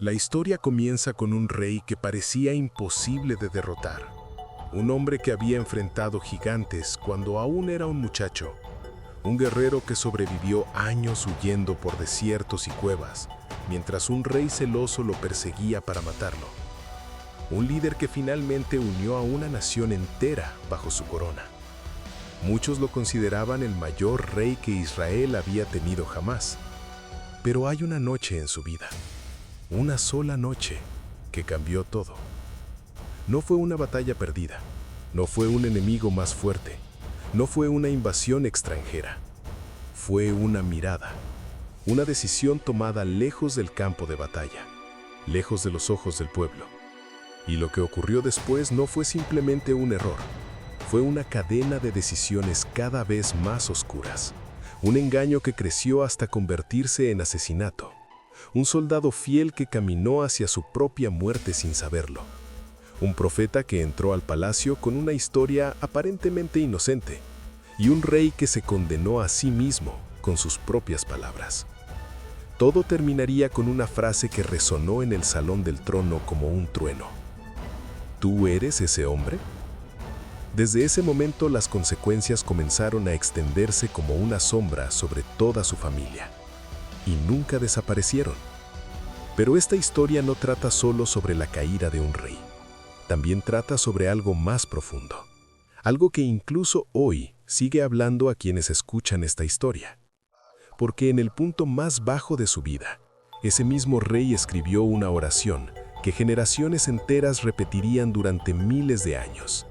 La historia comienza con un rey que parecía imposible de derrotar. Un hombre que había enfrentado gigantes cuando aún era un muchacho. Un guerrero que sobrevivió años huyendo por desiertos y cuevas, mientras un rey celoso lo perseguía para matarlo. Un líder que finalmente unió a una nación entera bajo su corona. Muchos lo consideraban el mayor rey que Israel había tenido jamás. Pero hay una noche en su vida, una sola noche, que cambió todo. No fue una batalla perdida, no fue un enemigo más fuerte, no fue una invasión extranjera. Fue una mirada, una decisión tomada lejos del campo de batalla, lejos de los ojos del pueblo. Y lo que ocurrió después no fue simplemente un error, fue una cadena de decisiones cada vez más oscuras. Un engaño que creció hasta convertirse en asesinato. Un soldado fiel que caminó hacia su propia muerte sin saberlo. Un profeta que entró al palacio con una historia aparentemente inocente. Y un rey que se condenó a sí mismo con sus propias palabras. Todo terminaría con una frase que resonó en el salón del trono como un trueno. ¿Tú eres ese hombre? Desde ese momento las consecuencias comenzaron a extenderse como una sombra sobre toda su familia, y nunca desaparecieron. Pero esta historia no trata solo sobre la caída de un rey, también trata sobre algo más profundo, algo que incluso hoy sigue hablando a quienes escuchan esta historia. Porque en el punto más bajo de su vida, ese mismo rey escribió una oración que generaciones enteras repetirían durante miles de años.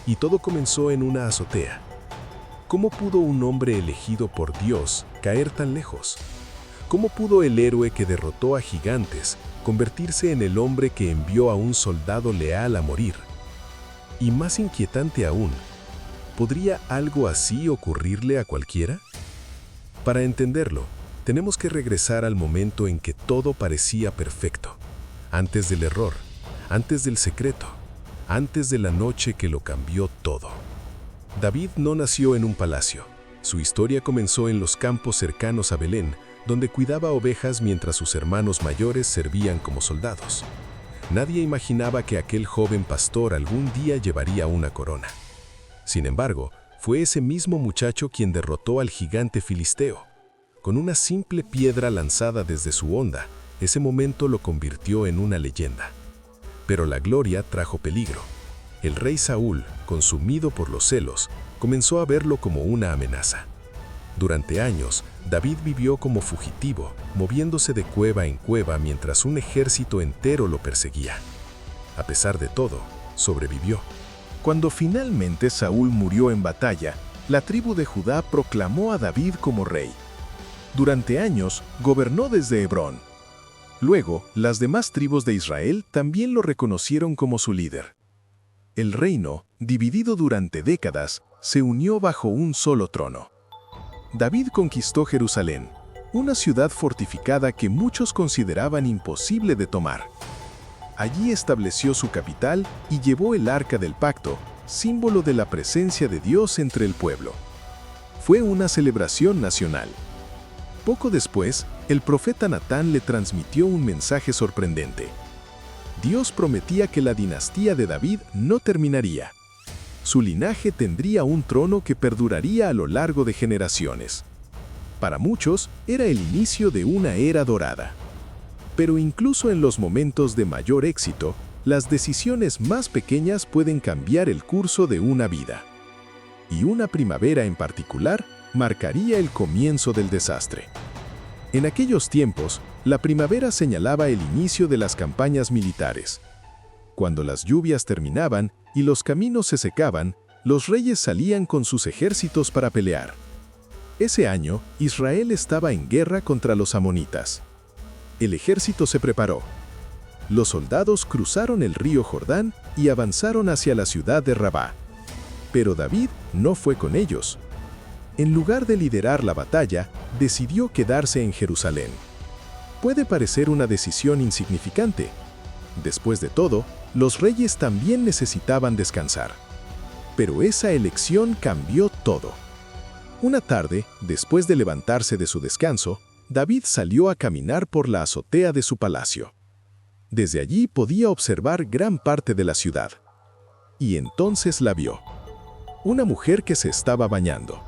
Y todo comenzó en una azotea. ¿Cómo pudo un hombre elegido por Dios caer tan lejos? ¿Cómo pudo el héroe que derrotó a gigantes convertirse en el hombre que envió a un soldado leal a morir? Y más inquietante aún, ¿podría algo así ocurrirle a cualquiera? Para entenderlo, tenemos que regresar al momento en que todo parecía perfecto, antes del error, antes del secreto, antes de la noche que lo cambió todo. David no nació en un palacio. Su historia comenzó en los campos cercanos a Belén, donde cuidaba ovejas mientras sus hermanos mayores servían como soldados. Nadie imaginaba que aquel joven pastor algún día llevaría una corona. Sin embargo, fue ese mismo muchacho quien derrotó al gigante filisteo. Con una simple piedra lanzada desde su honda, ese momento lo convirtió en una leyenda. Pero la gloria trajo peligro. El rey Saúl, consumido por los celos, comenzó a verlo como una amenaza. Durante años, David vivió como fugitivo, moviéndose de cueva en cueva mientras un ejército entero lo perseguía. A pesar de todo, sobrevivió. Cuando finalmente Saúl murió en batalla, la tribu de Judá proclamó a David como rey. Durante años, gobernó desde Hebrón. Luego, las demás tribus de Israel también lo reconocieron como su líder. El reino, dividido durante décadas, se unió bajo un solo trono. David conquistó Jerusalén, una ciudad fortificada que muchos consideraban imposible de tomar. Allí estableció su capital y llevó el Arca del Pacto, símbolo de la presencia de Dios entre el pueblo. Fue una celebración nacional. Poco después, el profeta Natán le transmitió un mensaje sorprendente. Dios prometía que la dinastía de David no terminaría. Su linaje tendría un trono que perduraría a lo largo de generaciones. Para muchos, era el inicio de una era dorada. Pero incluso en los momentos de mayor éxito, las decisiones más pequeñas pueden cambiar el curso de una vida. Y una primavera en particular marcaría el comienzo del desastre. En aquellos tiempos, la primavera señalaba el inicio de las campañas militares. Cuando las lluvias terminaban y los caminos se secaban, los reyes salían con sus ejércitos para pelear. Ese año, Israel estaba en guerra contra los amonitas. El ejército se preparó. Los soldados cruzaron el río Jordán y avanzaron hacia la ciudad de Rabá. Pero David no fue con ellos. En lugar de liderar la batalla, decidió quedarse en Jerusalén. Puede parecer una decisión insignificante. Después de todo, los reyes también necesitaban descansar. Pero esa elección cambió todo. Una tarde, después de levantarse de su descanso, David salió a caminar por la azotea de su palacio. Desde allí podía observar gran parte de la ciudad. Y entonces la vio. Una mujer que se estaba bañando.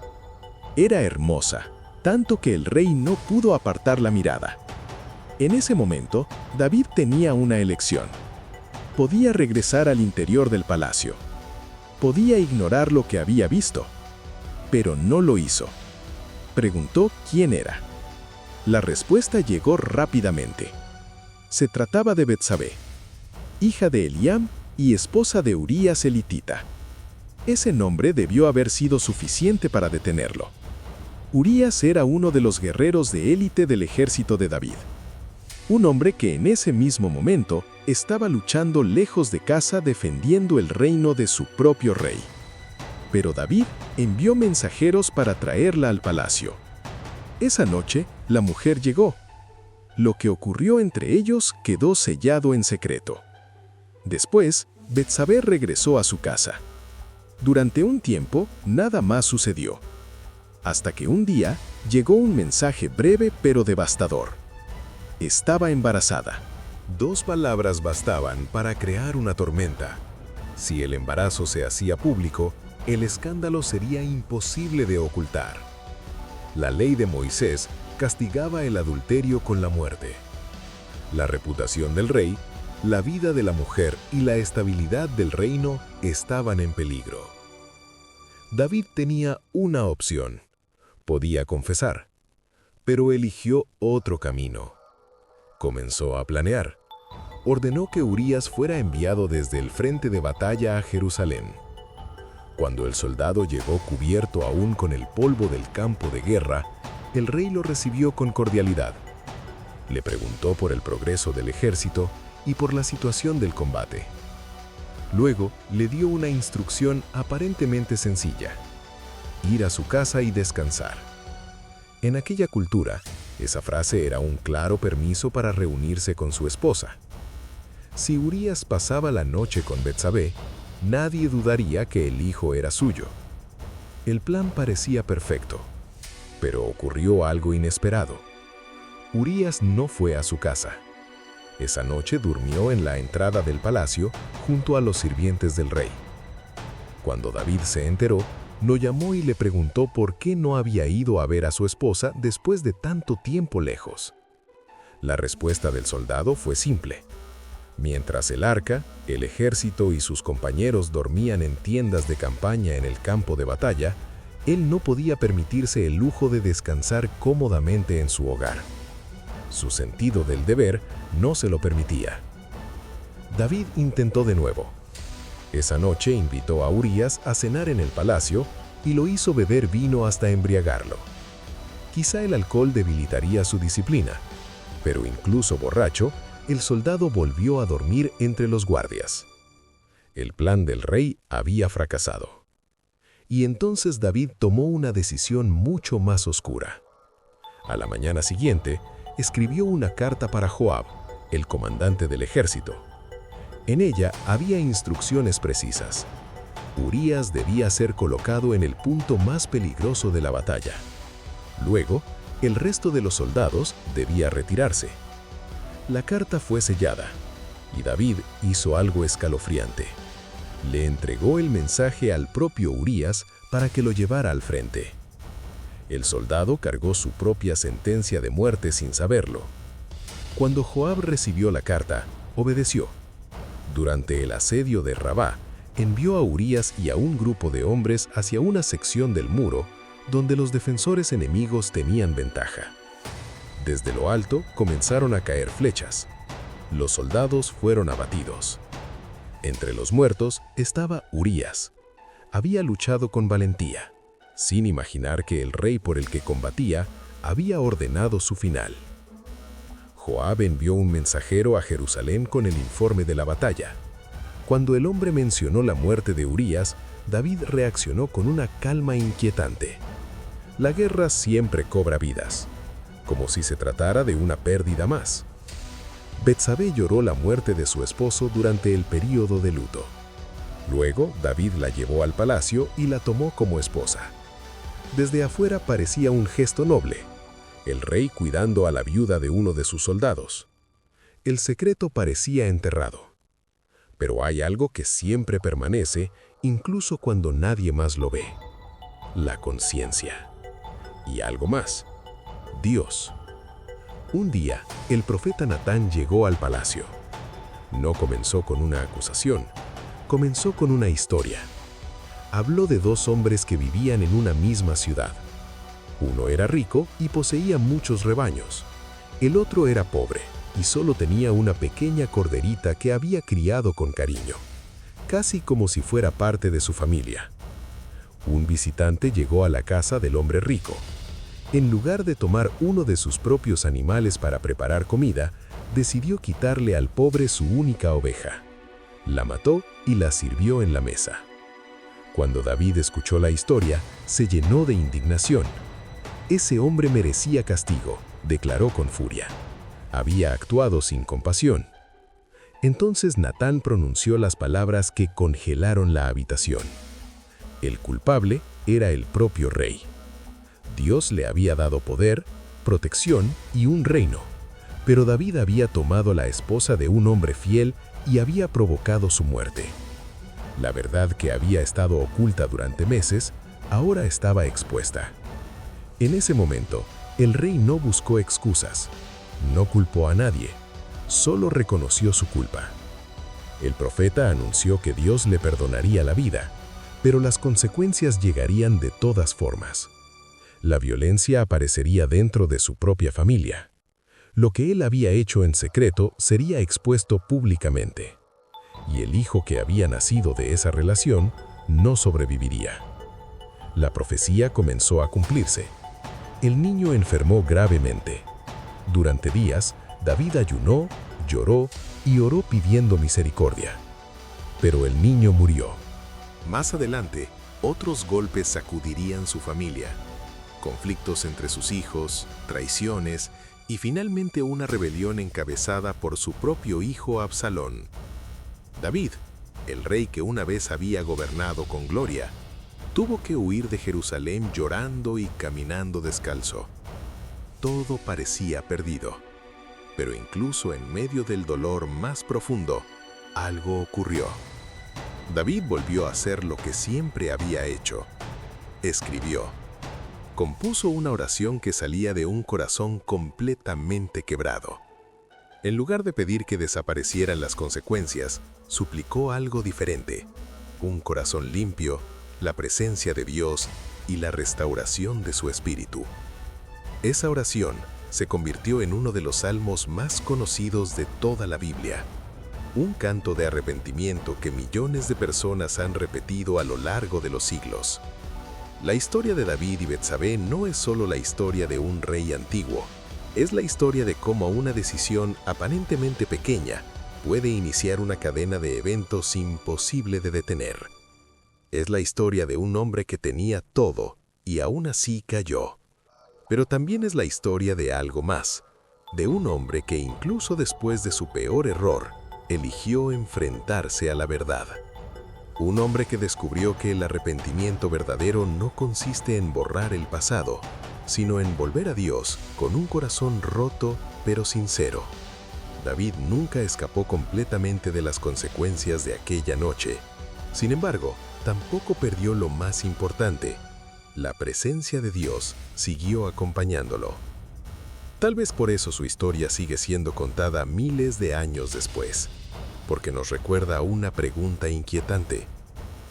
Era hermosa, tanto que el rey no pudo apartar la mirada. En ese momento, David tenía una elección. Podía regresar al interior del palacio. Podía ignorar lo que había visto. Pero no lo hizo. Preguntó quién era. La respuesta llegó rápidamente. Se trataba de Betsabé, hija de Eliam y esposa de Urías elitita. Ese nombre debió haber sido suficiente para detenerlo. Urías era uno de los guerreros de élite del ejército de David. Un hombre que en ese mismo momento estaba luchando lejos de casa defendiendo el reino de su propio rey. Pero David envió mensajeros para traerla al palacio. Esa noche, la mujer llegó. Lo que ocurrió entre ellos quedó sellado en secreto. Después, Betsabé regresó a su casa. Durante un tiempo, nada más sucedió. Hasta que un día, llegó un mensaje breve pero devastador. Estaba embarazada. 2 palabras bastaban para crear una tormenta. Si el embarazo se hacía público, el escándalo sería imposible de ocultar. La ley de Moisés castigaba el adulterio con la muerte. La reputación del rey, la vida de la mujer y la estabilidad del reino estaban en peligro. David tenía una opción. Podía confesar, pero eligió otro camino. Comenzó a planear. Ordenó que Urías fuera enviado desde el frente de batalla a Jerusalén. Cuando el soldado llegó cubierto aún con el polvo del campo de guerra, el rey lo recibió con cordialidad. Le preguntó por el progreso del ejército y por la situación del combate. Luego le dio una instrucción aparentemente sencilla: ir a su casa y descansar. En aquella cultura, esa frase era un claro permiso para reunirse con su esposa. Si Urías pasaba la noche con Betsabé, nadie dudaría que el hijo era suyo. El plan parecía perfecto, pero ocurrió algo inesperado. Urías no fue a su casa. Esa noche durmió en la entrada del palacio junto a los sirvientes del rey. Cuando David se enteró, lo llamó y le preguntó por qué no había ido a ver a su esposa después de tanto tiempo lejos. La respuesta del soldado fue simple. Mientras el arca, el ejército y sus compañeros dormían en tiendas de campaña en el campo de batalla, él no podía permitirse el lujo de descansar cómodamente en su hogar. Su sentido del deber no se lo permitía. David intentó de nuevo. Esa noche invitó a Urías a cenar en el palacio y lo hizo beber vino hasta embriagarlo. Quizá el alcohol debilitaría su disciplina, pero incluso borracho, el soldado volvió a dormir entre los guardias. El plan del rey había fracasado. Y entonces David tomó una decisión mucho más oscura. A la mañana siguiente, escribió una carta para Joab, el comandante del ejército. En ella había instrucciones precisas. Urías debía ser colocado en el punto más peligroso de la batalla. Luego, el resto de los soldados debía retirarse. La carta fue sellada, y David hizo algo escalofriante. Le entregó el mensaje al propio Urías para que lo llevara al frente. El soldado cargó su propia sentencia de muerte sin saberlo. Cuando Joab recibió la carta, obedeció. Durante el asedio de Rabá, envió a Urías y a un grupo de hombres hacia una sección del muro donde los defensores enemigos tenían ventaja. Desde lo alto comenzaron a caer flechas. Los soldados fueron abatidos. Entre los muertos estaba Urías. Había luchado con valentía, sin imaginar que el rey por el que combatía había ordenado su final. Joab envió un mensajero a Jerusalén con el informe de la batalla. Cuando el hombre mencionó la muerte de Urías, David reaccionó con una calma inquietante. La guerra siempre cobra vidas, como si se tratara de una pérdida más. Betsabé lloró la muerte de su esposo durante el período de luto. Luego, David la llevó al palacio y la tomó como esposa. Desde afuera parecía un gesto noble, el rey cuidando a la viuda de uno de sus soldados. el secreto parecía enterrado. Pero hay algo que siempre permanece, incluso cuando nadie más lo ve: la conciencia. Y algo más: Dios. Un día, el profeta Natán llegó al palacio. No comenzó con una acusación, comenzó con una historia. Habló de dos hombres que vivían en una misma ciudad. Uno era rico y poseía muchos rebaños. El otro era pobre y solo tenía una pequeña corderita que había criado con cariño, casi como si fuera parte de su familia. Un visitante llegó a la casa del hombre rico. En lugar de tomar uno de sus propios animales para preparar comida, decidió quitarle al pobre su única oveja. La mató y la sirvió en la mesa. Cuando David escuchó la historia, se llenó de indignación. Ese hombre merecía castigo, declaró con furia. Había actuado sin compasión. Entonces Natán pronunció las palabras que congelaron la habitación. El culpable era el propio rey. Dios le había dado poder, protección y un reino, pero David había tomado la esposa de un hombre fiel y había provocado su muerte. La verdad que había estado oculta durante meses, ahora estaba expuesta. En ese momento, el rey no buscó excusas, no culpó a nadie, solo reconoció su culpa. El profeta anunció que Dios le perdonaría la vida, pero las consecuencias llegarían de todas formas. La violencia aparecería dentro de su propia familia. Lo que él había hecho en secreto sería expuesto públicamente, y el hijo que había nacido de esa relación no sobreviviría. La profecía comenzó a cumplirse. El niño enfermó gravemente. Durante días, David ayunó, lloró y oró pidiendo misericordia. Pero el niño murió. Más adelante, otros golpes sacudirían su familia. Conflictos entre sus hijos, traiciones y finalmente una rebelión encabezada por su propio hijo Absalón. David, el rey que una vez había gobernado con gloria, tuvo que huir de Jerusalén llorando y caminando descalzo. Todo parecía perdido, pero incluso en medio del dolor más profundo, algo ocurrió. David volvió a hacer lo que siempre había hecho. Escribió. Compuso una oración que salía de un corazón completamente quebrado. En lugar de pedir que desaparecieran las consecuencias, suplicó algo diferente: un corazón limpio, la presencia de Dios y la restauración de su espíritu. Esa oración se convirtió en uno de los salmos más conocidos de toda la Biblia, un canto de arrepentimiento que millones de personas han repetido a lo largo de los siglos. La historia de David y Betsabé no es solo la historia de un rey antiguo, es la historia de cómo una decisión aparentemente pequeña puede iniciar una cadena de eventos imposible de detener. Es la historia de un hombre que tenía todo y aún así cayó. Pero también es la historia de algo más, de un hombre que incluso después de su peor error, eligió enfrentarse a la verdad. Un hombre que descubrió que el arrepentimiento verdadero no consiste en borrar el pasado, sino en volver a Dios con un corazón roto pero sincero. David nunca escapó completamente de las consecuencias de aquella noche. Sin embargo, tampoco perdió lo más importante: la presencia de Dios siguió acompañándolo. Tal vez por eso su historia sigue siendo contada miles de años después, porque nos recuerda una pregunta inquietante.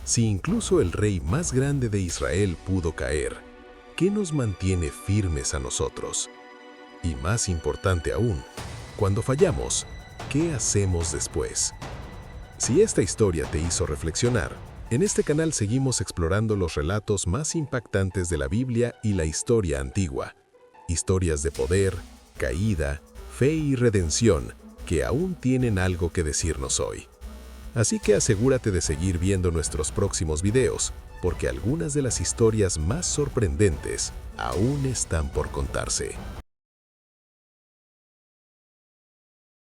Si incluso el rey más grande de Israel pudo caer, ¿qué nos mantiene firmes a nosotros? Y más importante aún, cuando fallamos, ¿qué hacemos después? Si esta historia te hizo reflexionar, en este canal seguimos explorando los relatos más impactantes de la Biblia y la historia antigua. Historias de poder, caída, fe y redención que aún tienen algo que decirnos hoy. Así que asegúrate de seguir viendo nuestros próximos videos, porque algunas de las historias más sorprendentes aún están por contarse.